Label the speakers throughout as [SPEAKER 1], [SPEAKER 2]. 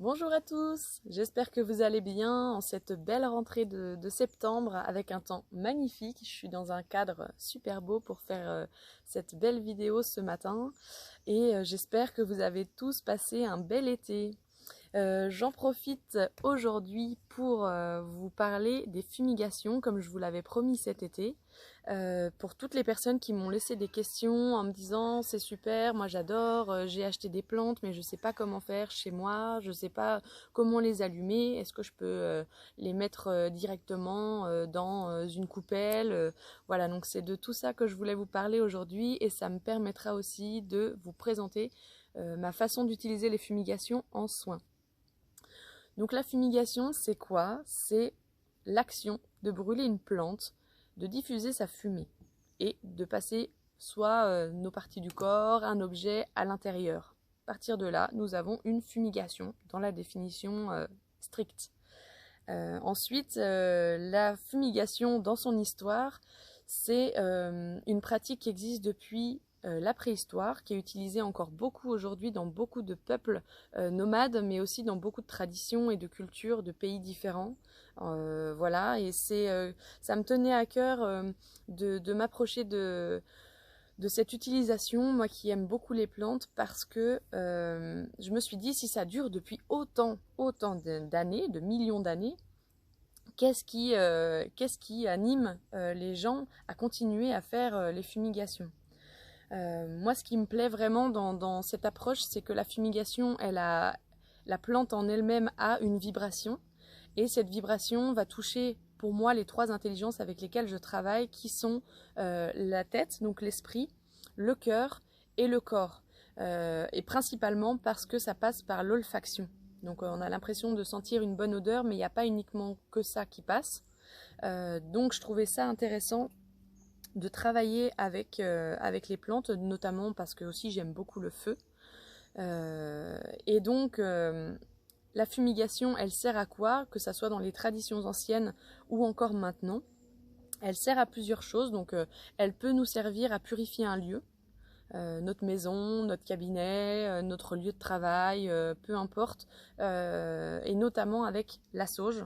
[SPEAKER 1] Bonjour à tous, j'espère que vous allez bien en cette belle rentrée de septembre avec un temps magnifique. Je suis dans un cadre super beau pour faire cette belle vidéo ce matin et j'espère que vous avez tous passé un bel été. J'en profite aujourd'hui pour vous parler des fumigations comme je vous l'avais promis cet été. Pour toutes les personnes qui m'ont laissé des questions en me disant c'est super, moi j'adore, j'ai acheté des plantes mais je ne sais pas comment faire chez moi, je ne sais pas comment les allumer, est-ce que je peux les mettre directement dans une coupelle, voilà, donc c'est de tout ça que je voulais vous parler aujourd'hui et ça me permettra aussi de vous présenter ma façon d'utiliser les fumigations en soins. Donc la fumigation, c'est quoi? C'est l'action de brûler une plante, de diffuser sa fumée et de passer soit nos parties du corps, un objet à l'intérieur. À partir de là, nous avons une fumigation dans la définition stricte. Ensuite, la fumigation dans son histoire, c'est une pratique qui existe depuis la préhistoire, qui est utilisée encore beaucoup aujourd'hui dans beaucoup de peuples nomades, mais aussi dans beaucoup de traditions et de cultures de pays différents. Voilà, et ça me tenait à cœur de m'approcher de cette utilisation, moi qui aime beaucoup les plantes, parce que je me suis dit, si ça dure depuis autant d'années, de millions d'années, qu'est-ce qui anime les gens à continuer à faire les fumigations? Moi, ce qui me plaît vraiment dans cette approche, c'est que la fumigation, la plante en elle-même a une vibration, et cette vibration va toucher pour moi les trois intelligences avec lesquelles je travaille, qui sont la tête, donc l'esprit, le cœur et le corps. Et principalement parce que ça passe par l'olfaction. Donc on a l'impression de sentir une bonne odeur, mais il n'y a pas uniquement que ça qui passe. Donc je trouvais ça intéressant de travailler avec les plantes, notamment parce que aussi j'aime beaucoup le feu. Et donc la fumigation, elle sert à quoi? Que ça soit dans les traditions anciennes ou encore maintenant. Elle sert à plusieurs choses. Donc elle peut nous servir à purifier un lieu. Notre maison, notre cabinet, notre lieu de travail, peu importe, et notamment avec la sauge,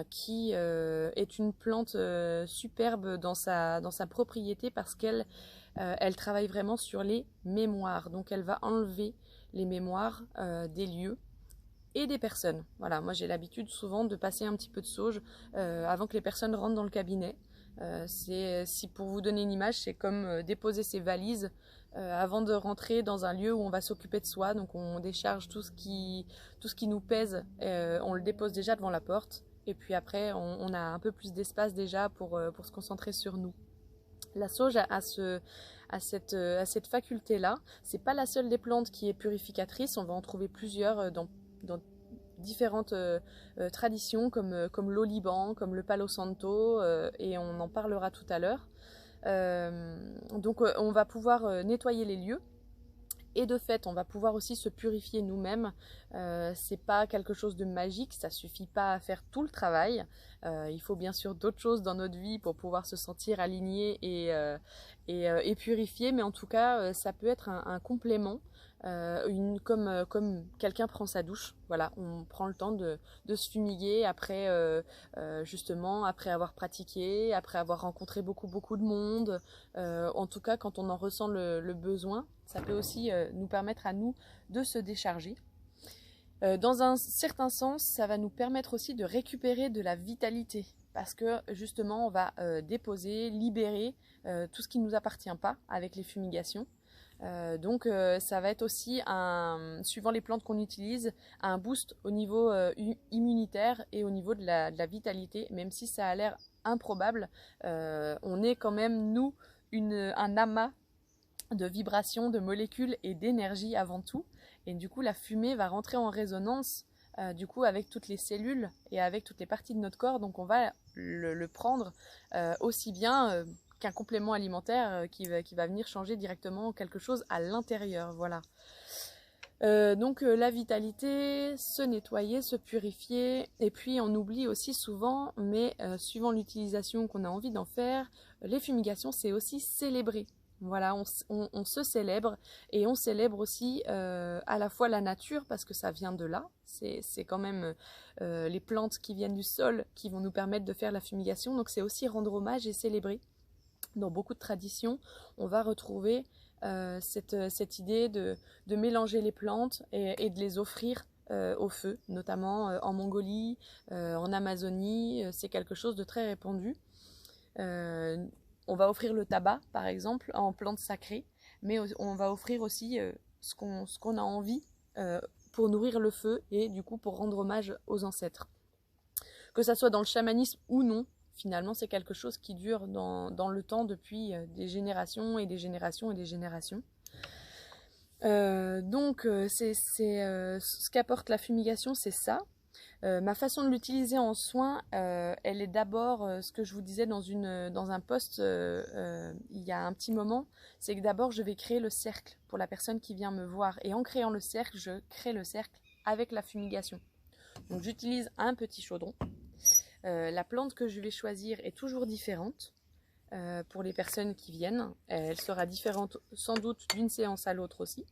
[SPEAKER 1] qui est une plante superbe dans sa propriété parce elle travaille vraiment sur les mémoires. Donc elle va enlever les mémoires des lieux et des personnes. Voilà, moi j'ai l'habitude souvent de passer un petit peu de sauge avant que les personnes rentrent dans le cabinet. Si pour vous donner une image, c'est comme déposer ses valises avant de rentrer dans un lieu où on va s'occuper de soi. Donc on décharge tout ce qui nous pèse, on le dépose déjà devant la porte. Et puis après, on a un peu plus d'espace déjà pour se concentrer sur nous. La sauge a cette faculté-là. C'est pas la seule des plantes qui est purificatrice. On va en trouver plusieurs dans différentes traditions comme l'oliban, comme le palo santo, et on en parlera tout à l'heure. Donc on va pouvoir nettoyer les lieux. Et de fait, on va pouvoir aussi se purifier nous-mêmes. C'est pas quelque chose de magique, ça suffit pas à faire tout le travail. Il faut bien sûr d'autres choses dans notre vie pour pouvoir se sentir aligné et purifié, mais en tout cas, ça peut être un complément. Comme quelqu'un prend sa douche, voilà, on prend le temps de se fumiguer après, justement, après avoir pratiqué, après avoir rencontré beaucoup de monde. En tout cas, quand on en ressent le besoin, ça peut aussi nous permettre à nous de se décharger. Dans un certain sens, ça va nous permettre aussi de récupérer de la vitalité parce que justement, on va déposer, libérer tout ce qui ne nous appartient pas avec les fumigations. Donc ça va être aussi, suivant les plantes qu'on utilise, un boost au niveau immunitaire et au niveau de la vitalité, même si ça a l'air improbable. On est quand même, nous, un amas de vibrations, de molécules et d'énergie avant tout. Et du coup, la fumée va rentrer en résonance du coup avec toutes les cellules et avec toutes les parties de notre corps. Donc on va le prendre aussi bien qu'un complément alimentaire qui va venir changer directement quelque chose à l'intérieur. Voilà. Donc la vitalité, se nettoyer, se purifier, et puis on oublie aussi souvent, mais suivant l'utilisation qu'on a envie d'en faire, les fumigations c'est aussi célébrer. Voilà, on se célèbre et on célèbre aussi à la fois la nature parce que ça vient de là. C'est quand même les plantes qui viennent du sol qui vont nous permettre de faire la fumigation. Donc c'est aussi rendre hommage et célébrer. Dans beaucoup de traditions, on va retrouver cette idée de mélanger les plantes et de les offrir au feu, notamment en Mongolie, en Amazonie. C'est quelque chose de très répandu. On va offrir le tabac, par exemple, en plante sacrée, mais on va offrir aussi ce qu'on a envie pour nourrir le feu et du coup pour rendre hommage aux ancêtres. Que ça soit dans le chamanisme ou non, finalement, c'est quelque chose qui dure dans le temps depuis des générations et des générations et des générations. Donc, ce qu'apporte la fumigation, c'est ça. Ma façon de l'utiliser en soin, elle est d'abord ce que je vous disais dans un post il y a un petit moment, c'est que d'abord je vais créer le cercle pour la personne qui vient me voir. Et en créant le cercle, je crée le cercle avec la fumigation. Donc j'utilise un petit chaudron. La plante que je vais choisir est toujours différente pour les personnes qui viennent. Elle sera différente sans doute d'une séance à l'autre aussi.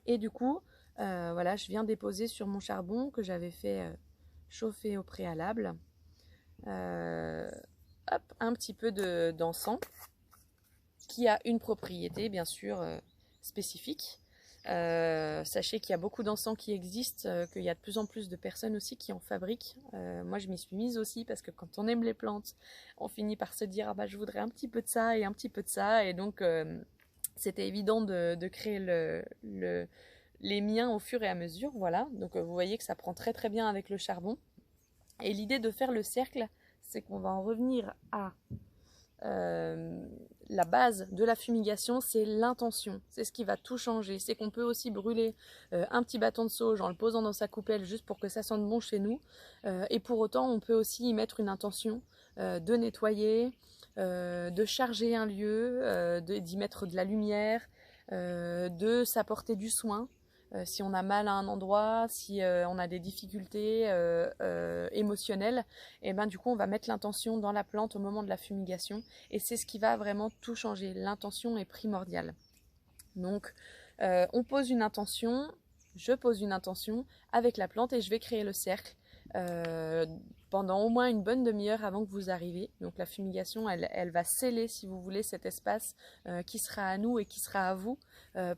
[SPEAKER 1] Et du coup, voilà, je viens déposer sur mon charbon que j'avais fait chauffer au préalable. Hop, un petit peu d'encens qui a une propriété bien sûr spécifique. Sachez qu'il y a beaucoup d'encens qui existent, qu'il y a de plus en plus de personnes aussi qui en fabriquent. Moi je m'y suis mise aussi parce que quand on aime les plantes, on finit par se dire ah bah je voudrais un petit peu de ça et un petit peu de ça, et donc c'était évident de créer les miens au fur et à mesure. Voilà, donc vous voyez que ça prend très très bien avec le charbon. Et l'idée de faire le cercle, c'est qu'on va en revenir à la base de la fumigation, c'est l'intention. C'est ce qui va tout changer. C'est qu'on peut aussi brûler un petit bâton de sauge en le posant dans sa coupelle juste pour que ça sente bon chez nous. Et pour autant, on peut aussi y mettre une intention de nettoyer, de charger un lieu, d'y mettre de la lumière, de s'apporter du soin. Si on a mal à un endroit, si on a des difficultés émotionnelles, et ben du coup on va mettre l'intention dans la plante au moment de la fumigation, et c'est ce qui va vraiment tout changer. L'intention est primordiale. Donc on pose une intention, je pose une intention avec la plante et je vais créer le cercle pendant au moins une bonne demi-heure avant que vous arriviez. Donc la fumigation, elle va sceller, si vous voulez, cet espace qui sera à nous et qui sera à vous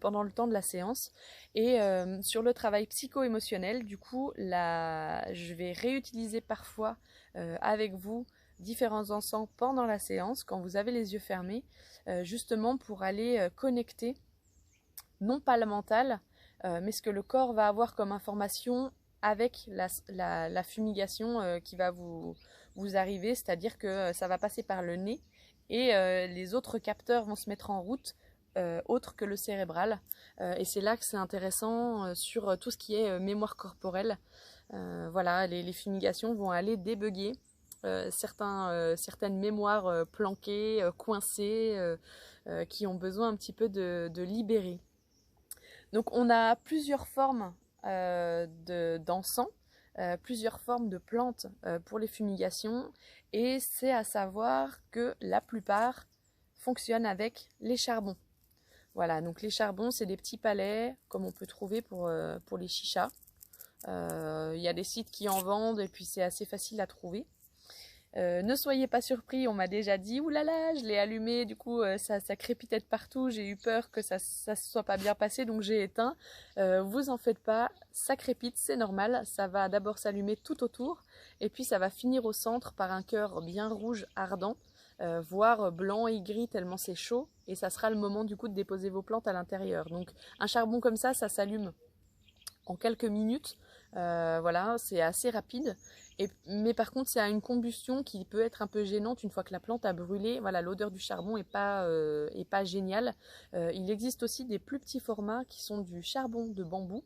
[SPEAKER 1] pendant le temps de la séance. Et sur le travail psycho-émotionnel, du coup, je vais réutiliser parfois avec vous différents encens pendant la séance, quand vous avez les yeux fermés, justement pour aller connecter, non pas le mental, mais ce que le corps va avoir comme information avec la fumigation qui va vous arriver, c'est-à-dire que ça va passer par le nez et les autres capteurs vont se mettre en route autre que le cérébral. Et c'est là que c'est intéressant sur tout ce qui est mémoire corporelle. Voilà, les fumigations vont aller débugger certaines mémoires planquées, coincées, qui ont besoin un petit peu de libérer. Donc on a plusieurs formes d'encens, plusieurs formes de plantes pour les fumigations, et c'est à savoir que la plupart fonctionnent avec les charbons. Voilà, donc les charbons, c'est des petits palets comme on peut trouver pour les chichas. Il y a des sites qui en vendent et puis c'est assez facile à trouver. Ne soyez pas surpris, on m'a déjà dit oulala, je l'ai allumé, du coup ça crépitait de partout, j'ai eu peur que ça se soit pas bien passé, donc j'ai éteint. Vous en faites pas, ça crépite, c'est normal, ça va d'abord s'allumer tout autour et puis ça va finir au centre par un cœur bien rouge ardent, voire blanc et gris tellement c'est chaud, et ça sera le moment du coup de déposer vos plantes à l'intérieur. Donc un charbon comme ça s'allume en quelques minutes. Voilà, c'est assez rapide. Mais par contre, c'est à une combustion qui peut être un peu gênante une fois que la plante a brûlé. Voilà, l'odeur du charbon est pas géniale. Il existe aussi des plus petits formats qui sont du charbon de bambou.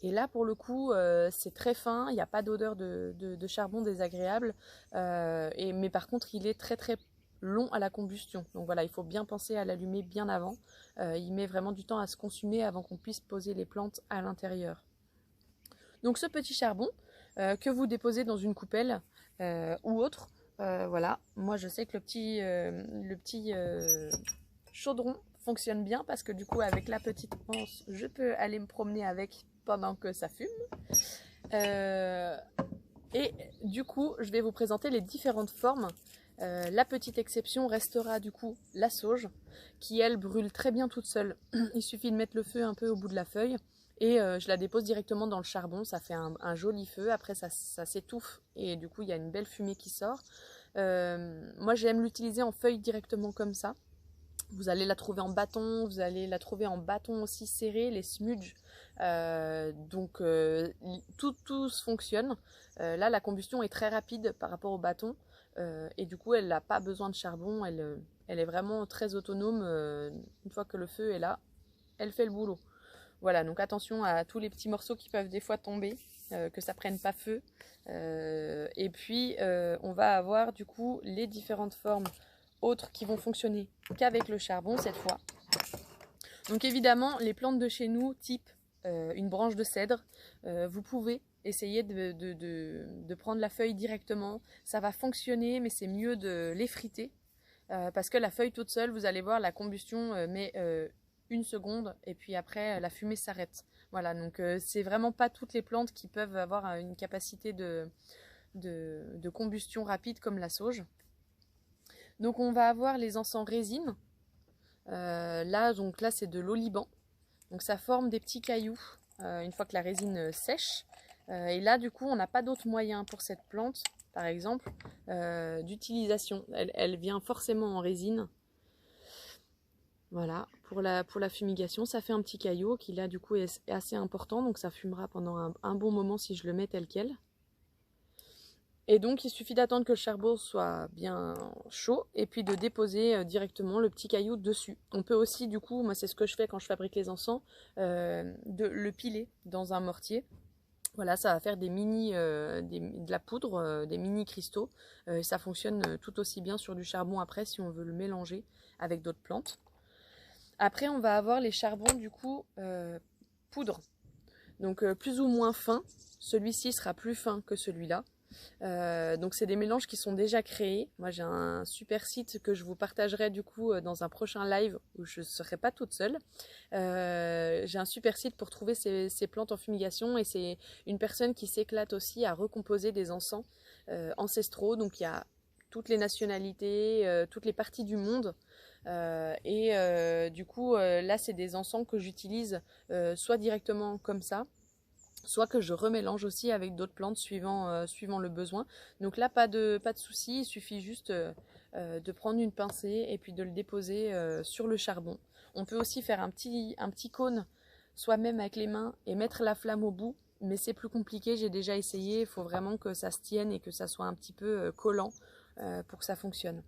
[SPEAKER 1] Et là, pour le coup, c'est très fin. Il n'y a pas d'odeur de charbon désagréable. Mais par contre, il est très très long à la combustion. Donc voilà, il faut bien penser à l'allumer bien avant. Il met vraiment du temps à se consumer avant qu'on puisse poser les plantes à l'intérieur. Donc ce petit charbon que vous déposez dans une coupelle ou autre, voilà. Moi je sais que le petit chaudron fonctionne bien parce que du coup avec la petite anse, je peux aller me promener avec pendant que ça fume. Et du coup, je vais vous présenter les différentes formes. La petite exception restera du coup la sauge, qui elle brûle très bien toute seule. Il suffit de mettre le feu un peu au bout de la feuille et je la dépose directement dans le charbon. Ça fait un joli feu, après ça s'étouffe et du coup il y a une belle fumée qui sort. Moi j'aime l'utiliser en feuille directement comme ça. Vous allez la trouver en bâton, vous allez la trouver en bâton aussi serré, les smudges. Donc tout fonctionne. Là la combustion est très rapide par rapport au bâton et du coup elle n'a pas besoin de charbon, elle est vraiment très autonome. Une fois que le feu est là, elle fait le boulot. Voilà, donc attention à tous les petits morceaux qui peuvent des fois tomber, que ça prenne pas feu. Et puis on va avoir du coup les différentes formes autres qui vont fonctionner qu'avec le charbon cette fois. Donc évidemment les plantes de chez nous type une branche de cèdre, vous pouvez essayer de prendre la feuille directement, ça va fonctionner mais c'est mieux de l'effriter parce que la feuille toute seule, vous allez voir la combustion met une seconde et puis après la fumée s'arrête. Voilà, donc c'est vraiment pas toutes les plantes qui peuvent avoir une capacité de combustion rapide comme la sauge. Donc on va avoir les encens résine. Là c'est de l'oliban. Donc ça forme des petits cailloux une fois que la résine sèche. Et là du coup on n'a pas d'autre moyen pour cette plante, par exemple, d'utilisation. Elle vient forcément en résine. Voilà, pour la fumigation, ça fait un petit caillou qui là du coup est assez important. Donc ça fumera pendant un bon moment si je le mets tel quel. Et donc il suffit d'attendre que le charbon soit bien chaud et puis de déposer directement le petit caillou dessus. On peut aussi du coup, moi c'est ce que je fais quand je fabrique les encens, de le piler dans un mortier. Voilà, ça va faire de la poudre, des mini cristaux. Ça fonctionne tout aussi bien sur du charbon après si on veut le mélanger avec d'autres plantes. Après on va avoir les charbons du coup poudre. Donc plus ou moins fin, celui-ci sera plus fin que celui-là. Donc c'est des mélanges qui sont déjà créés. Moi j'ai un super site que je vous partagerai du coup dans un prochain live où je ne serai pas toute seule. J'ai un super site pour trouver ces plantes en fumigation et c'est une personne qui s'éclate aussi à recomposer des encens ancestraux. Donc il y a toutes les nationalités, toutes les parties du monde. Du coup là c'est des encens que j'utilise soit directement comme ça, soit que je remélange aussi avec d'autres plantes suivant le besoin. Donc là, pas de souci, il suffit juste de prendre une pincée et puis de le déposer sur le charbon. On peut aussi faire un petit cône soi-même avec les mains et mettre la flamme au bout, mais c'est plus compliqué, j'ai déjà essayé, il faut vraiment que ça se tienne et que ça soit un petit peu collant pour que ça fonctionne.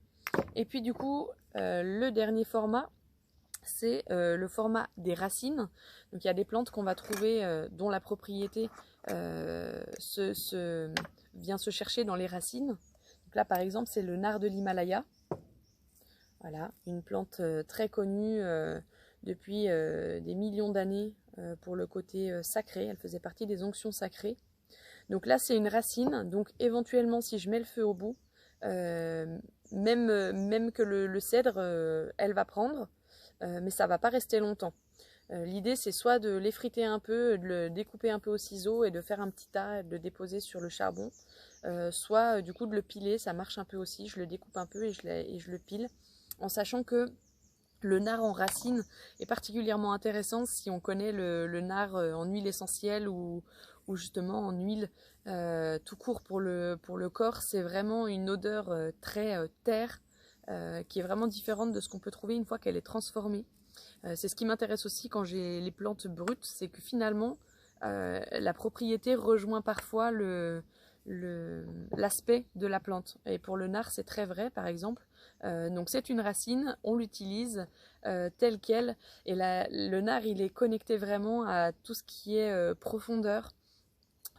[SPEAKER 1] Et puis du coup, le dernier format, c'est le format des racines. Donc il y a des plantes qu'on va trouver dont la propriété vient se chercher dans les racines. Donc là par exemple c'est le nard de l'Himalaya. Voilà, une plante très connue depuis des millions d'années pour le côté sacré. Elle faisait partie des onctions sacrées. Donc là c'est une racine, donc éventuellement si je mets le feu au bout, même que le cèdre, elle va prendre. Mais ça va pas rester longtemps. L'idée c'est soit de l'effriter un peu, de le découper un peu au ciseau et de faire un petit tas et de le déposer sur le charbon, soit du coup de le piler, ça marche un peu aussi, je le découpe un peu et je le pile, en sachant que le nard en racine est particulièrement intéressant si on connaît le nard en huile essentielle ou justement en huile tout court pour le corps. C'est vraiment une odeur très terre, qui est vraiment différente de ce qu'on peut trouver une fois qu'elle est transformée. C'est ce qui m'intéresse aussi quand j'ai les plantes brutes, c'est que finalement la propriété rejoint parfois l'aspect de la plante. Et pour le nard c'est très vrai par exemple. Donc c'est une racine, on l'utilise telle quelle et le nard il est connecté vraiment à tout ce qui est profondeur.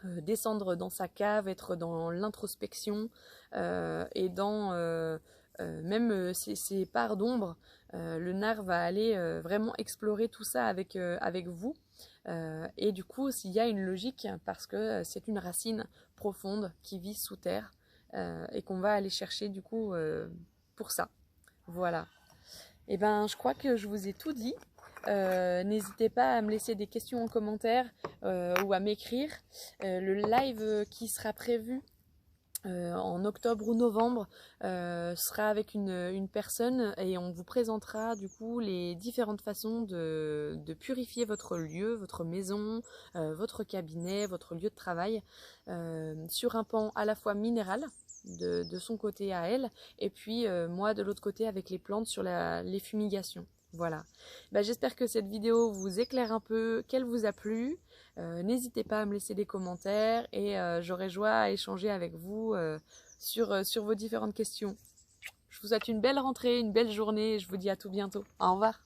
[SPEAKER 1] Descendre dans sa cave, être dans l'introspection et dans même ces parts d'ombre. Le nard va aller vraiment explorer tout ça avec vous. Et du coup, s'il y a une logique, parce que c'est une racine profonde qui vit sous terre et qu'on va aller chercher du coup pour ça. Voilà. Et ben, je crois que je vous ai tout dit. N'hésitez pas à me laisser des questions en commentaire ou à m'écrire. Le live qui sera prévu en octobre ou novembre sera avec une personne et on vous présentera du coup les différentes façons de purifier votre lieu, votre maison, votre cabinet, votre lieu de travail sur un pan à la fois minéral de son côté à elle et puis moi de l'autre côté avec les plantes sur les fumigations. Voilà. Bah, j'espère que cette vidéo vous éclaire un peu, qu'elle vous a plu. N'hésitez pas à me laisser des commentaires et j'aurai joie à échanger avec vous sur vos différentes questions. Je vous souhaite une belle rentrée, une belle journée et je vous dis à tout bientôt. Au revoir.